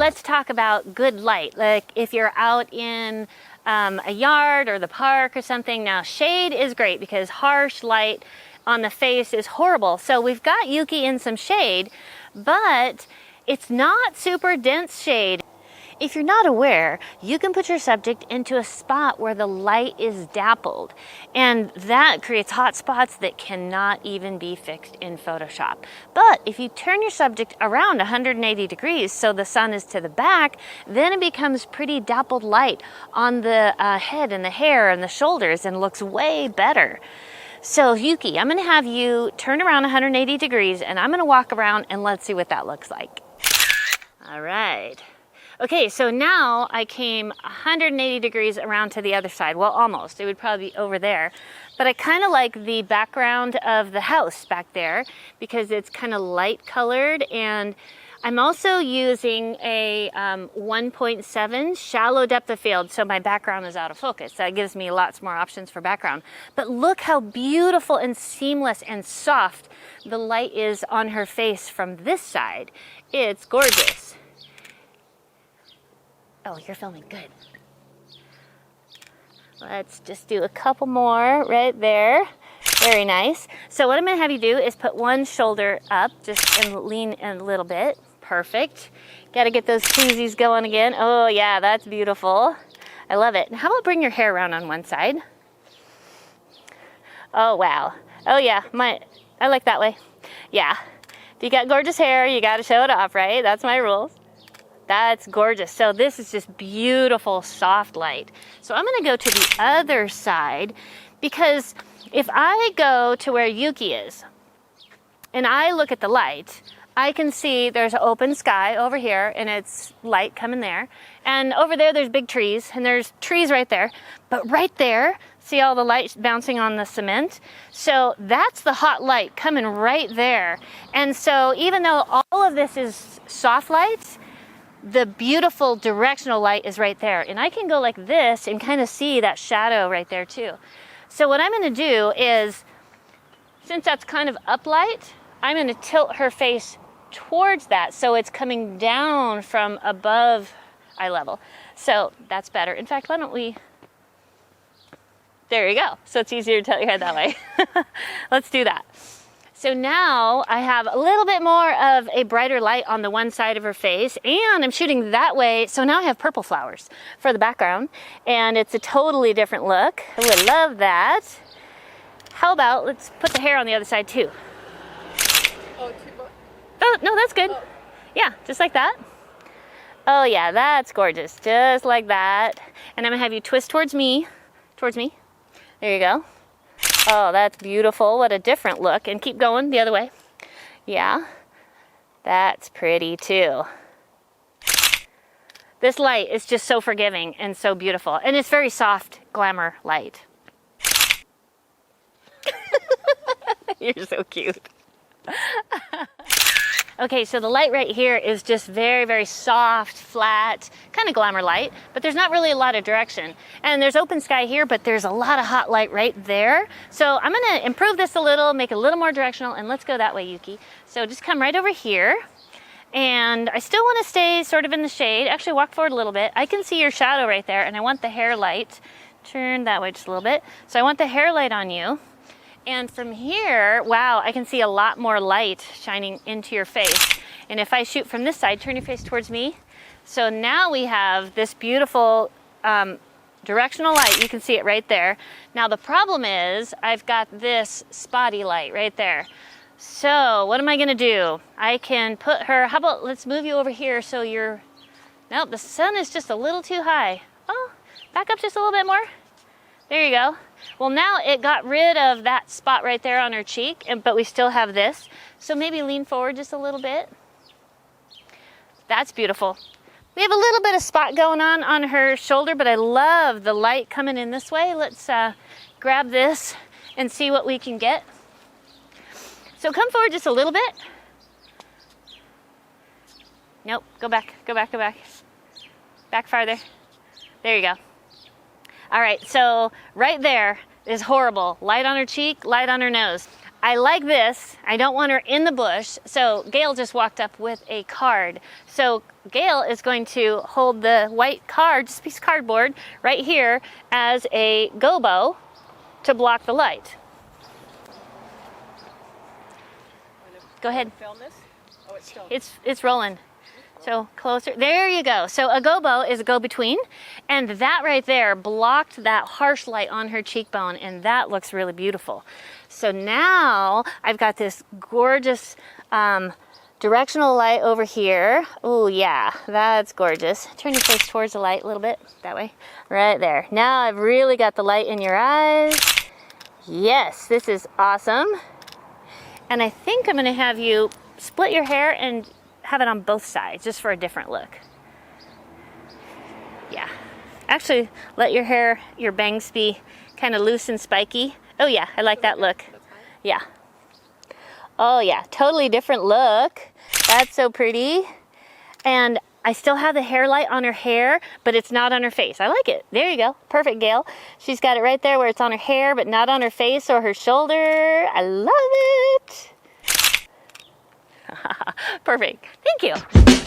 let's talk about good light. Like if you're out in a yard or the park or something. Now shade is great because harsh light on the face is horrible. So we've got Yuki in some shade, but it's not super dense shade. If you're not aware, you can put your subject into a spot where the light is dappled, and that creates hot spots that cannot even be fixed in Photoshop. But if you turn your subject around 180 degrees so the sun is to the back, then it becomes pretty dappled light on the head and the hair and the shoulders and looks way better. So Yuki, I'm gonna have you turn around 180 degrees and I'm gonna walk around and let's see what that looks like. All right. Okay, so now I came 180 degrees around to the other side. Well, almost. It would probably be over there. But I kind of like the background of the house back there because it's kind of light colored, and I'm also using a 1.7 shallow depth of field, so my background is out of focus. That gives me lots more options for background. But look how beautiful and seamless and soft the light is on her face from this side. It's gorgeous. Oh, you're filming, good. Let's just do a couple more right there. Very nice. So what I'm gonna have you do is put one shoulder up, just and lean in a little bit. Perfect. Gotta get those koozies going again. Oh yeah, that's beautiful. I love it. Now how about bring your hair around on one side? Oh wow. Oh yeah, I like that way. Yeah. If you got gorgeous hair, you gotta show it off, right? That's my rules. That's gorgeous. So this is just beautiful, soft light. So I'm gonna go to the other side because if I go to where Yuki is and I look at the light, I can see there's an open sky over here and it's light coming there. And over there, there's big trees and there's trees right there. But right there, see all the light bouncing on the cement? So that's the hot light coming right there. And so even though all of this is soft lights, the beautiful directional light is right there. And I can go like this and kind of see that shadow right there too. So what I'm gonna do is, since that's kind of up light, I'm gonna tilt her face towards that so it's coming down from above eye level. So that's better. In fact, why don't we, there you go. So it's easier to tilt your head that way. Let's do that. So now I have a little bit more of a brighter light on the one side of her face, and I'm shooting that way. So now I have purple flowers for the background, and it's a totally different look. I would love that. How about let's put the hair on the other side too. Oh, no, that's good. Yeah, just like that. Oh yeah, that's gorgeous. Just like that. And I'm gonna have you twist towards me. There you go. Oh, that's beautiful. What a different look. And keep going the other way. Yeah, that's pretty too. This light is just so forgiving and so beautiful. And it's very soft glamour light. You're so cute. Okay, so the light right here is just very, very soft, flat, kind of glamour light, but there's not really a lot of direction. And there's open sky here, but there's a lot of hot light right there. So I'm gonna improve this a little, make it a little more directional, and let's go that way, Yuki. So just come right over here. And I still wanna stay sort of in the shade. Actually, walk forward a little bit. I can see your shadow right there, and I want the hair light. Turn that way just a little bit. So I want the hair light on you. And from here, wow, I can see a lot more light shining into your face. And if I shoot from this side, turn your face towards me. So now we have this beautiful directional light. You can see it right there. Now the problem is I've got this spotty light right there. So what am I gonna do? I can put her, how about let's move you over here so you're, nope, the sun is just a little too high. Oh, back up just a little bit more. There you go. Well, now it got rid of that spot right there on her cheek, but we still have this. So maybe lean forward just a little bit. That's beautiful. We have a little bit of spot going on her shoulder, but I love the light coming in this way. Let's grab this and see what we can get. So come forward just a little bit. Nope, go back, go back, go back. Back farther. There you go. All right, so right there is horrible. Light on her cheek, light on her nose. I like this. I don't want her in the bush. So Gail just walked up with a card. So Gail is going to hold the white card, just a piece of cardboard, right here as a gobo to block the light. Go ahead. Film this? Oh, it's still. It's rolling. So closer. There you go. So a gobo is a go-between, and that right there blocked that harsh light on her cheekbone, and that looks really beautiful. So now I've got this gorgeous directional light over here. Oh yeah, that's gorgeous. Turn your face towards the light a little bit, that way. Right there. Now I've really got the light in your eyes. Yes, this is awesome. And I think I'm gonna have you split your hair and have it on both sides, just for a different look. Yeah. Actually, let your hair, your bangs be kind of loose and spiky. Oh yeah, I like that look. Yeah. Oh yeah, totally different look. That's so pretty. And I still have the hair light on her hair, but it's not on her face. I like it. There you go. Perfect, Gail. She's got it right there where it's on her hair, but not on her face or her shoulder. I love it. Perfect. Thank you.